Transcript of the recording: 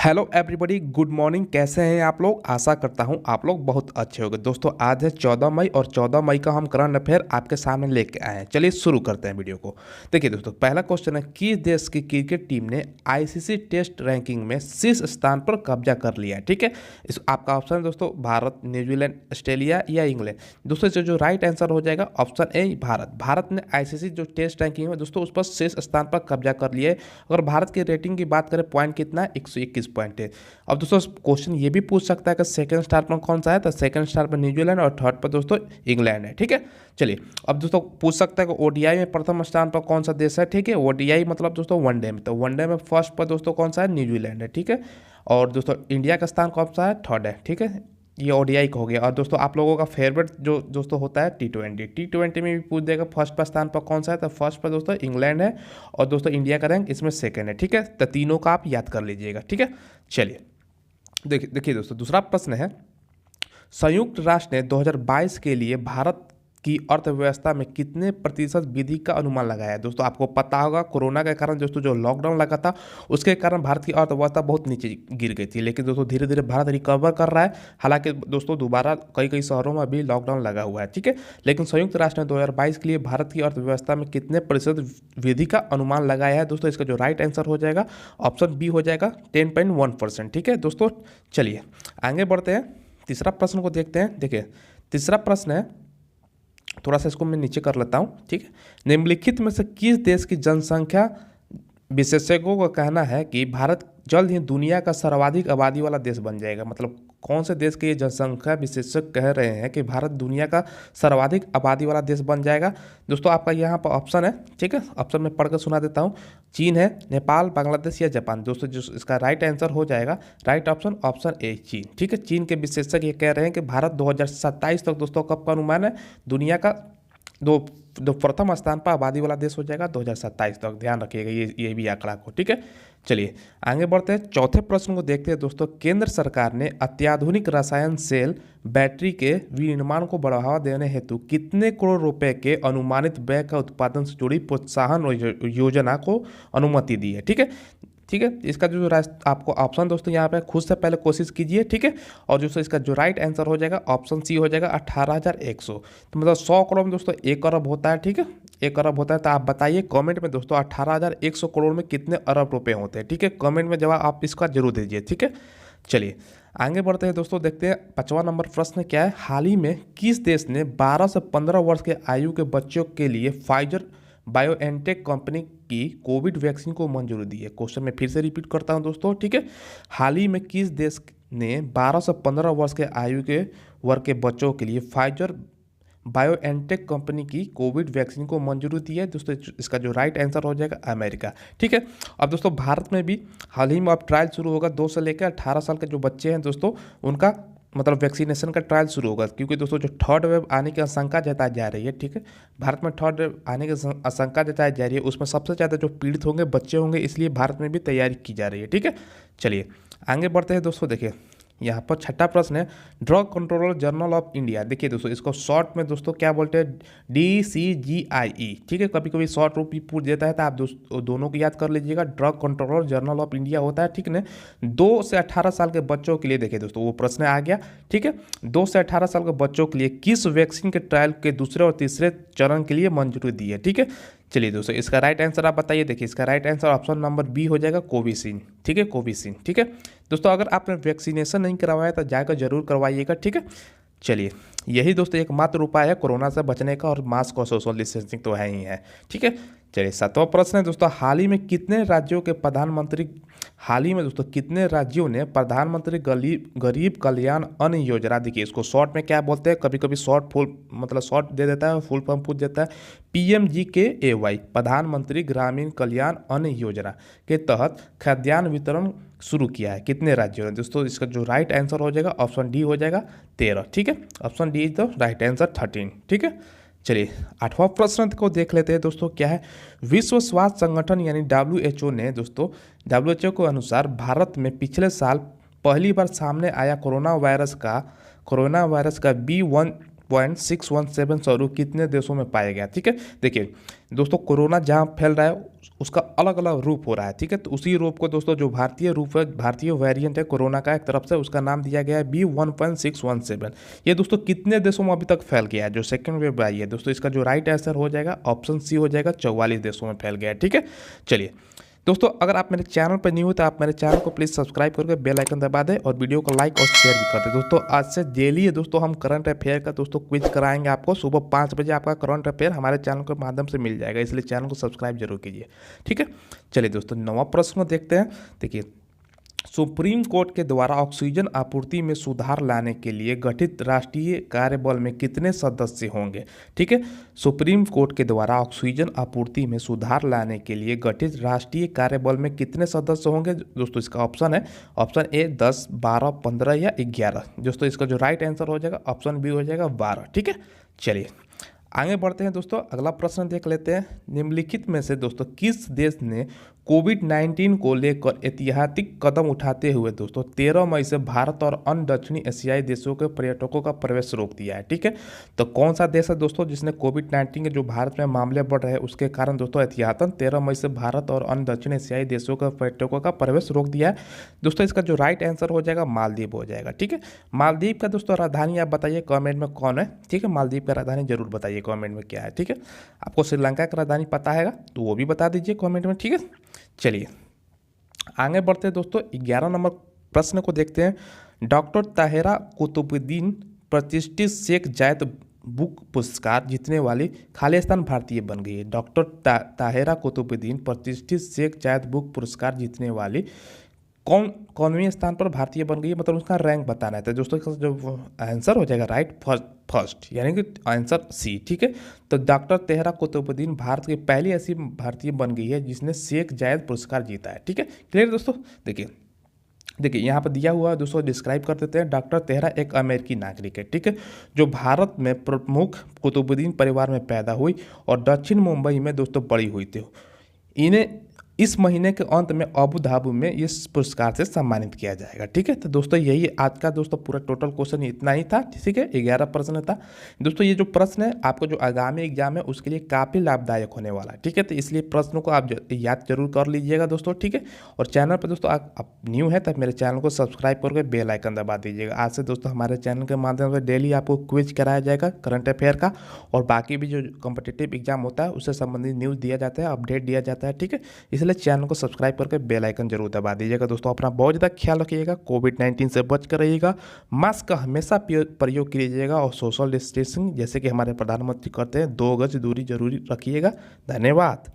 Hello everybody, good morning. कैसे हैं आप लोग? आशा करता हूं आप लोग बहुत अच्छे होंगे। दोस्तों आज है 14 मई और 14 मई का हम करंट अफेयर आपके सामने लेके आए हैं। चलिए शुरू करते हैं वीडियो को। देखिए दोस्तों, पहला क्वेश्चन है, किस देश की क्रिकेट टीम ने आईसीसी टेस्ट रैंकिंग में शीर्ष स्थान पर कब्जा कर लिया है? ठीक है, इस आपका ऑप्शन है दोस्तों भारत, न्यूजीलैंड, ऑस्ट्रेलिया या इंग्लैंड। दोस्तों जो राइट आंसर हो जाएगा ऑप्शन ए भारत। भारत ने आईसीसी जो टेस्ट रैंकिंग है दोस्तों उस पर शीर्ष स्थान पर कब्जा कर लिया है। अगर भारत की रेटिंग की बात करें, पॉइंट कितना है? 121 पॉइंट है। अब दोस्तों क्वेश्चन ये भी पूछ सकता है कि सेकंड स्टार पर कौन सा है, तो सेकंड स्टार पर न्यूजीलैंड और थर्ड पर दोस्तों इंग्लैंड है। ठीक है, चलिए अब दोस्तों पूछ सकता है कि ओडीआई में प्रथम स्थान पर कौन सा देश है। ठीक है, ओडीआई मतलब दोस्तों वनडे में, तो वनडे में फर्स्ट पर दोस्तों कौन सा है? न्यूजीलैंड है। ठीक है, और दोस्तों इंडिया का स्थान कौन सा है? थर्ड है। ठीक है, ये ओडीआई का हो गया। और दोस्तों आप लोगों का फेवरेट जो दोस्तों होता है टी20 में भी पूछ देगा फर्स्ट पर स्थान पर कौन सा है, तो फर्स्ट पर दोस्तों इंग्लैंड है और दोस्तों इंडिया का रैंक इसमें सेकंड है। ठीक है, तो तीनों का आप याद कर लीजिएगा। ठीक है, चलिए देखिए दोस्तों, दूसरा प्रश्न है, संयुक्त राष्ट्र ने 2022 के लिए भारत की अर्थव्यवस्था में कितने प्रतिशत वृद्धि का अनुमान लगाया है? दोस्तों आपको पता होगा कोरोना के कारण दोस्तों जो लॉकडाउन लगा था उसके कारण भारत की अर्थव्यवस्था बहुत नीचे गिर गई थी, लेकिन दोस्तों धीरे धीरे भारत रिकवर कर रहा है। हालांकि दोस्तों दोबारा कई कई शहरों में अभी लॉकडाउन लगा हुआ है। ठीक है, लेकिन संयुक्त राष्ट्र ने 2022 के लिए भारत की अर्थव्यवस्था में कितने प्रतिशत वृद्धि का अनुमान लगाया है? दोस्तों इसका जो राइट आंसर हो जाएगा ऑप्शन बी हो जाएगा 10.1%। ठीक है दोस्तों, चलिए आगे बढ़ते हैं, तीसरा प्रश्न को देखते हैं। देखिए तीसरा प्रश्न है, थोड़ा सा इसको मैं नीचे कर लेता हूँ। ठीक है, निम्नलिखित में से किस देश की जनसंख्या विशेषज्ञों का कहना है कि भारत जल्द ही दुनिया का सर्वाधिक आबादी वाला देश बन जाएगा? मतलब कौन से देश के ये जनसंख्या विशेषज्ञ कह रहे हैं कि भारत दुनिया का सर्वाधिक आबादी वाला देश बन जाएगा? दोस्तों आपका यहाँ पर ऑप्शन है, ठीक है, ऑप्शन में पढ़कर सुना देता हूँ। चीन है, नेपाल, बांग्लादेश या जापान। दोस्तों जो इसका राइट आंसर हो जाएगा, राइट ऑप्शन ए चीन। ठीक है, चीन के विशेषज्ञ ये कह रहे हैं कि भारत 2027 तक दोस्तों कब का अनुमान है? दुनिया का दो प्रथम स्थान पर आबादी वाला देश हो जाएगा 2027 तक। ध्यान रखिएगा ये भी आंकड़ा को। ठीक है, चलिए आगे बढ़ते हैं, चौथे प्रश्न को देखते हैं दोस्तों। केंद्र सरकार ने अत्याधुनिक रसायन सेल बैटरी के विनिर्माण को बढ़ावा देने हेतु कितने करोड़ रुपए के अनुमानित व्यय का उत्पादन से जुड़ी प्रोत्साहन योजना को अनुमति दी है? ठीक है, ठीक है, इसका जो आपको ऑप्शन दोस्तों यहाँ पे खुद से पहले कोशिश कीजिए। ठीक है, और दोस्तों इसका जो राइट आंसर हो जाएगा ऑप्शन सी हो जाएगा 18,100। तो मतलब 100 करोड़ में दोस्तों 1 अरब होता है। ठीक है, 1 अरब होता है, तो आप बताइए कमेंट में दोस्तों 18,100 करोड़ में कितने अरब रुपए होते हैं? ठीक है, कमेंट में जवाब आप इसका जरूर दीजिए। ठीक है, चलिए आगे बढ़ते हैं दोस्तों, देखते हैं 5वां नंबर प्रश्न क्या है। हाल ही में किस देश ने 12 से 15 वर्ष के आयु के बच्चों के लिए फाइजर बायोएनटेक कंपनी की कोविड वैक्सीन को मंजूरी दी है? क्वेश्चन में फिर से रिपीट करता हूं दोस्तों। ठीक है, हाल ही में किस देश ने 12 से 15 वर्ष के आयु के वर्ग के बच्चों के लिए फाइजर बायोएनटेक कंपनी की कोविड वैक्सीन को मंजूरी दी है? दोस्तों इसका जो राइट आंसर हो जाएगा अमेरिका। ठीक है, अब दोस्तों भारत में भी हाल ही में अब ट्रायल शुरू होगा। 2 से लेकर 18 साल के जो बच्चे हैं दोस्तों उनका मतलब वैक्सीनेशन का ट्रायल शुरू होगा, क्योंकि दोस्तों जो थर्ड वेव आने की आशंका जताई जा रही है। ठीक है, भारत में थर्ड वेव आने की आशंका जताई जा रही है, उसमें सबसे ज़्यादा जो पीड़ित होंगे बच्चे होंगे, इसलिए भारत में भी तैयारी की जा रही है। ठीक है, चलिए आगे बढ़ते हैं दोस्तों। देखिए यहाँ पर छठा प्रश्न है, drug controller general of India. देखिए दोस्तों इसको शॉर्ट में दोस्तों क्या बोलते हैं? DCGIE। ठीक है, कभी कभी शॉर्ट रूप भी पूछ देता है, तो आप दोनों को याद कर लीजिएगा। Drug controller general of India होता है। ठीक है, 2 से 18 साल के बच्चों के लिए देखिए दोस्तों वो प्रश्न आ गया। ठीक है, 2 से 18 साल के बच्चों के लिए किस वैक्सीन के ट्रायल के दूसरे और तीसरे चरण के लिए मंजूरी दी है? ठीक है, चलिए दोस्तों इसका राइट आंसर आप बताइए। देखिए इसका right answer option number B हो जाएगा कोविशील्ड। ठीक है, कोविशील्ड। ठीक है दोस्तों, अगर आपने वैक्सीनेशन नहीं करवाया तो जाकर जरूर करवाइएगा। ठीक है, चलिए यही दोस्तों एकमात्र उपाय है कोरोना से बचने का, और मास्क और सोशल डिस्टेंसिंग तो है ही है। ठीक है, चलिए 7वां प्रश्न है दोस्तों, हाल ही में कितने राज्यों ने प्रधानमंत्री गरीब कल्याण अन्न योजना, देखिए इसको शॉर्ट में क्या बोलते हैं, कभी कभी शॉर्ट फुल मतलब शॉर्ट दे देता है, फुल फॉर्म पूछ देता है, PMGKAY, प्रधानमंत्री ग्रामीण कल्याण अन्न योजना के तहत खाद्यान्न वितरण शुरू किया है? कितने राज्यों ने? दोस्तों इसका जो राइट आंसर हो जाएगा ऑप्शन डी हो जाएगा 13। ठीक है, option D is the right answer 13। ठीक है, चलिए 8वां प्रश्न को देख लेते हैं दोस्तों, क्या है? विश्व स्वास्थ्य संगठन यानी WHO ने दोस्तों, WHO के अनुसार भारत में पिछले साल पहली बार सामने आया कोरोना वायरस का 1.617 स्वरूप कितने देशों में पाया गया। ठीक है, देखिए दोस्तों कोरोना जहाँ फैल रहा है उसका अलग अलग रूप हो रहा है। ठीक है, तो उसी रूप को दोस्तों जो भारतीय रूप है, भारतीय वेरिएंट है कोरोना का एक तरफ से, उसका नाम दिया गया है B1.617। ये दोस्तों कितने देशों में अभी तक फैल गया है, जो सेकंड वेव आई है दोस्तों, इसका जो राइट आंसर हो जाएगा ऑप्शन सी हो जाएगा, 44 देशों में फैल गया है। ठीक है, चलिए दोस्तों अगर आप मेरे चैनल पर न्यू हो तो आप मेरे चैनल को प्लीज़ सब्सक्राइब करके बेल आइकन दबा दें और वीडियो को लाइक और शेयर भी कर दें। दोस्तों आज से डेली दोस्तों हम करंट अफेयर का दोस्तों क्विज कराएंगे आपको। सुबह 5 बजे आपका करंट अफेयर हमारे चैनल के माध्यम से मिल जाएगा, इसलिए चैनल को सब्सक्राइब जरूर कीजिए। ठीक है, चलिए दोस्तों 9वां प्रश्न देखते हैं। देखिए सुप्रीम कोर्ट के द्वारा ऑक्सीजन आपूर्ति में सुधार लाने के लिए गठित राष्ट्रीय कार्यबल में कितने सदस्य होंगे। ठीक है, सुप्रीम कोर्ट के द्वारा ऑक्सीजन आपूर्ति में सुधार लाने के लिए गठित राष्ट्रीय कार्यबल में कितने सदस्य होंगे दोस्तों, इसका ऑप्शन है ऑप्शन ए 10, 12, 15 या 11। दोस्तों इसका जो राइट आंसर हो जाएगा ऑप्शन बी हो जाएगा 12। ठीक है, चलिए आगे बढ़ते हैं दोस्तों, अगला प्रश्न देख लेते हैं। निम्नलिखित में से दोस्तों किस देश ने कोविड-19 को लेकर ऐतिहासिक कदम उठाते हुए दोस्तों 13 मई से भारत और अन्य दक्षिणी एशियाई देशों के पर्यटकों का प्रवेश रोक दिया है। ठीक है, तो कौन सा देश है दोस्तों जिसने कोविड-19 के जो भारत में मामले बढ़ रहे हैं उसके कारण दोस्तों एहतियातन 13 मई से भारत और अन्य दक्षिण एशियाई देशों के पर्यटकों का प्रवेश रोक दिया है। दोस्तों इसका जो राइट आंसर हो जाएगा मालदीव हो जाएगा। ठीक है, मालदीव का दोस्तों राजधानी आप बताइए कॉमेंट में कौन है। ठीक है, मालदीव का राजधानी जरूर बताइए कॉमेंट में क्या है। ठीक है, आपको श्रीलंका का राजधानी पता है तो वो भी बता दीजिए कॉमेंट में। ठीक है, चलिए आगे बढ़ते हैं दोस्तों, 11 नंबर प्रश्न को देखते हैं। डॉक्टर ताहिरा कुतुबुद्दीन प्रतिष्ठित शेख जायद बुक पुरस्कार जीतने वाली खालिस्तान भारतीय बन गई है। डॉक्टर ताहिरा कुतुबुद्दीन प्रतिष्ठित शेख जायद बुक पुरस्कार जीतने वाली कौनवें स्थान पर भारतीय बन गई है, मतलब उसका रैंक बताना है। तो दोस्तों इसका जो आंसर हो जाएगा राइट फर्स्ट यानी कि आंसर सी। ठीक है, तो डॉक्टर ताहिरा कुतुबुद्दीन भारत की पहली ऐसी भारतीय बन गई है जिसने शेख जायद पुरस्कार जीता है। ठीक है, क्लियर दोस्तों। देखिए यहाँ पर दिया हुआ है दोस्तों, डिस्क्राइब कर देते हैं। डॉक्टर ताहिरा एक अमेरिकी नागरिक है। ठीक है, जो भारत में प्रमुख कुतुबुद्दीन परिवार में पैदा हुई और दक्षिण मुंबई में दोस्तों बड़ी हुई थी। इन्हें इस महीने के अंत में अबू धाबी में इस पुरस्कार से सम्मानित किया जाएगा। ठीक है, तो दोस्तों यही आज का दोस्तों पूरा टोटल क्वेश्चन इतना ही था। ठीक है, 11 प्रश्न था दोस्तों। ये जो प्रश्न है आपको जो आगामी एग्जाम है उसके लिए काफ़ी लाभदायक होने वाला है। ठीक है, तो इसलिए प्रश्नों को आप याद जरूर कर लीजिएगा दोस्तों। ठीक है, और चैनल पर दोस्तों आप न्यू है तब मेरे चैनल को सब्सक्राइब करके बेल आइकन दबा दीजिएगा। आज से दोस्तों हमारे चैनल के माध्यम से डेली आपको क्विज कराया जाएगा करंट अफेयर का, और बाकी भी जो कॉम्पिटिटिव एग्जाम होता है उससे संबंधित न्यूज़ दिया जाता है, अपडेट दिया जाता है। ठीक है, इसलिए चैनल को सब्सक्राइब करके बेल आइकन जरूर दबा दीजिएगा दोस्तों। अपना बहुत ज़्यादा ख्याल रखिएगा, कोविड-19 से बच कर रहिएगा, मास्क का हमेशा प्रयोग कीजिएगा और सोशल डिस्टेंसिंग जैसे कि हमारे प्रधानमंत्री करते हैं 2 गज दूरी जरूरी रखिएगा। धन्यवाद।